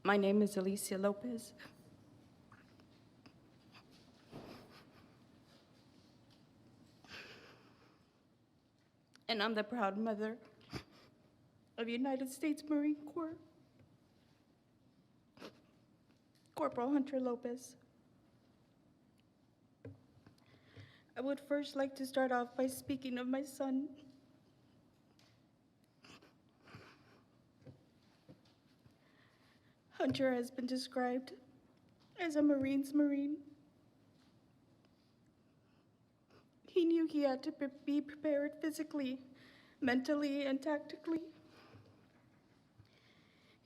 My name is Alicia Lopez. And I'm the proud mother of United States Marine Corps, Corporal Hunter Lopez. I would first like to start off by speaking of my son. Hunter has been described as a Marine's Marine. He knew he had to be prepared physically, mentally, and tactically.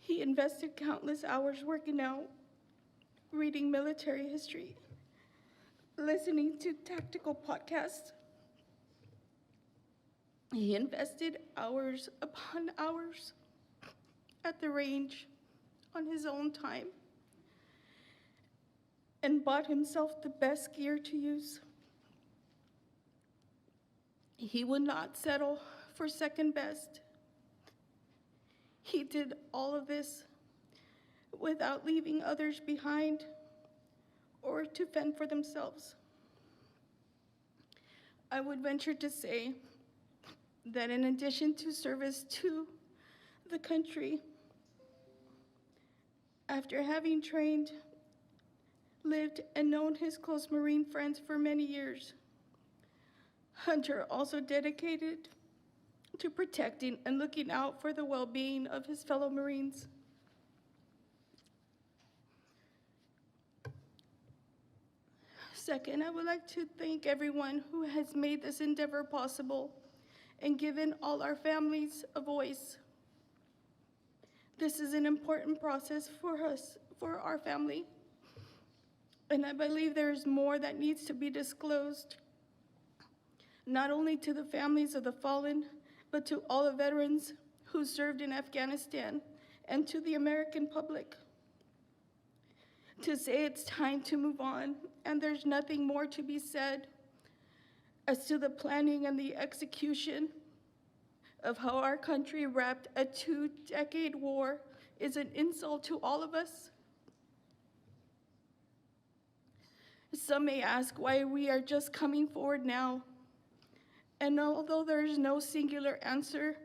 He invested countless hours working out, reading military history, listening to tactical podcasts. He invested hours upon hours at the range on his own time and bought himself the best gear to use. He would not settle for second best. He did all of this without leaving others behind or to fend for themselves. I would venture to say that in addition to service to the country, after having trained, lived, and known his close Marine friends for many years, Hunter also dedicated to protecting and looking out for the well-being of his fellow Marines. Second, I would like to thank everyone who has made this endeavor possible and given all our families a voice. This is an important process for us, for our family, and I believe there is more that needs to be disclosed, not only to the families of the fallen, but to all the veterans who served in Afghanistan and to the American public. To say it's time to move on and there's nothing more to be said as to the planning and the execution of how our country wrapped a 2-decade war is an insult to all of us. Some may ask why we are just coming forward now. And although there is no singular answer,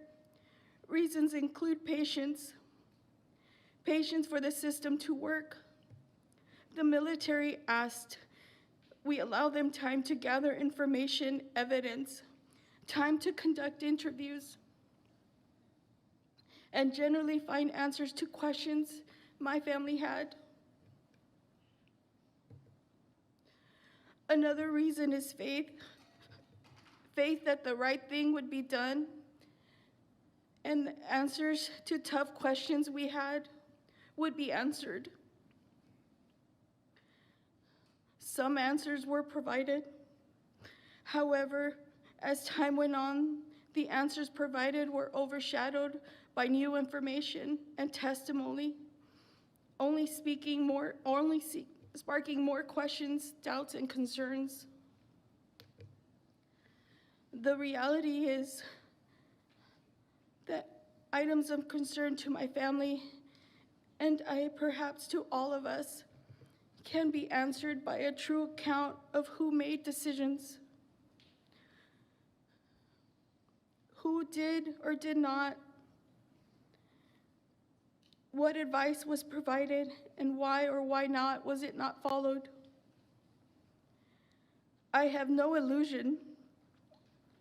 reasons include patience for the system to work. The military asked we allow them time to gather information, evidence, time to conduct interviews, and generally find answers to questions my family had. Another reason is faith. Faith that the right thing would be done, and answers to tough questions we had would be answered. Some answers were provided. However, as time went on, the answers provided were overshadowed by new information and testimony, only sparking more questions, doubts, and concerns. The reality is that items of concern to my family, and perhaps to all of us, can be answered by a true account of who made decisions, who did or did not, what advice was provided, and why or why not was it not followed. I have no illusion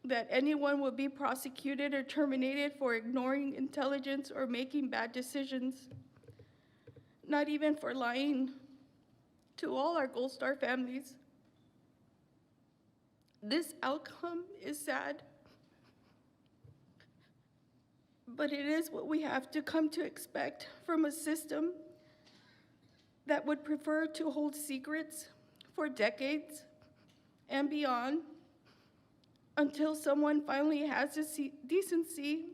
that anyone will be prosecuted or terminated for ignoring intelligence or making bad decisions, not even for lying. To all our Gold Star families, this outcome is sad, but it is what we have to come to expect from a system that would prefer to hold secrets for decades and beyond until someone finally has the decency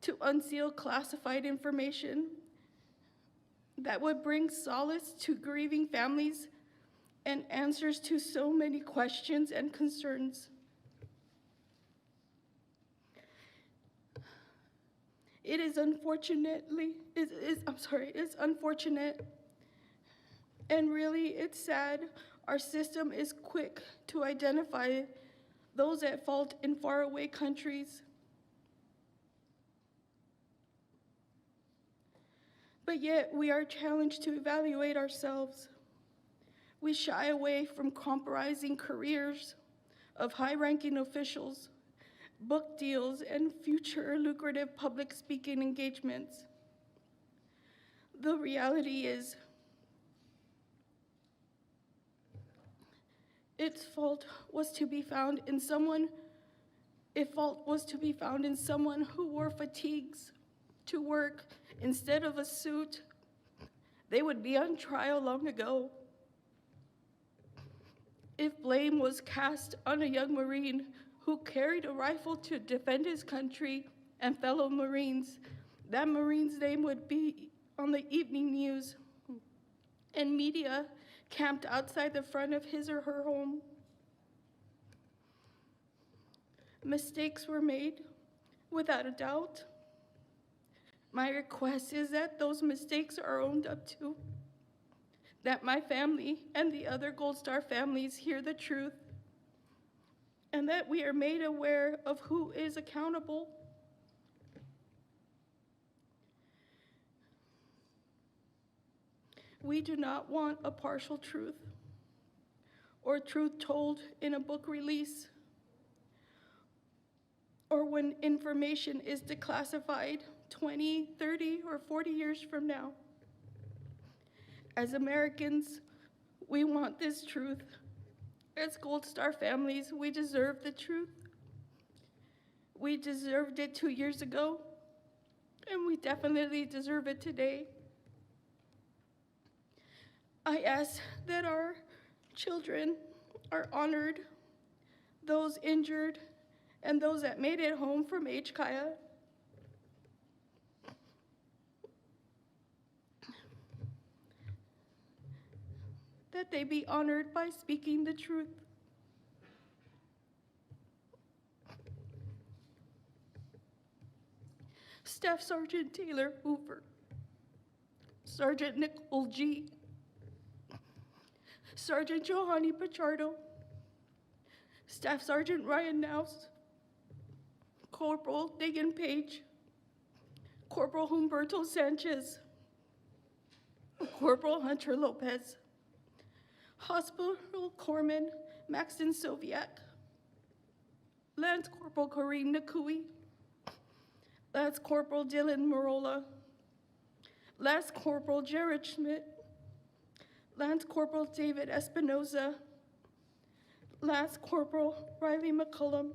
to unseal classified information that would bring solace to grieving families and answers to so many questions and concerns. It is it's unfortunate, and really it's sad. Our system is quick to identify those at fault in faraway countries. But yet we are challenged to evaluate ourselves. We shy away from compromising careers of high-ranking officials, book deals, and future lucrative public speaking engagements. The reality is, if fault was to be found in someone who wore fatigues to work instead of a suit, they would be on trial long ago. If blame was cast on a young Marine who carried a rifle to defend his country and fellow Marines, that Marine's name would be on the evening news and media camped outside the front of his or her home. Mistakes were made, without a doubt. My request is that those mistakes are owned up to, that my family and the other Gold Star families hear the truth, and that we are made aware of who is accountable. We do not want a partial truth or truth told in a book release or when information is declassified 20, 30, or 40 years from now. As Americans, we want this truth. As Gold Star families, we deserve the truth. We deserved it 2 years ago, and we definitely deserve it today. I ask that our children are honored, those injured, and those that made it home from HKIA. That they be honored by speaking the truth. Staff Sergeant Taylor Hoover, Sergeant Nicole G., Sergeant Johanny Pichardo, Staff Sergeant Ryan Naus, Corporal Dagan Page, Corporal Humberto Sanchez, Corporal Hunter Lopez, Hospital Corpsman Maxton Soviak, Lance Corporal Kareem Nakui, Lance Corporal Dylan Marola, Lance Corporal Jared Schmidt, Lance Corporal David Espinoza, Lance Corporal Riley McCullum.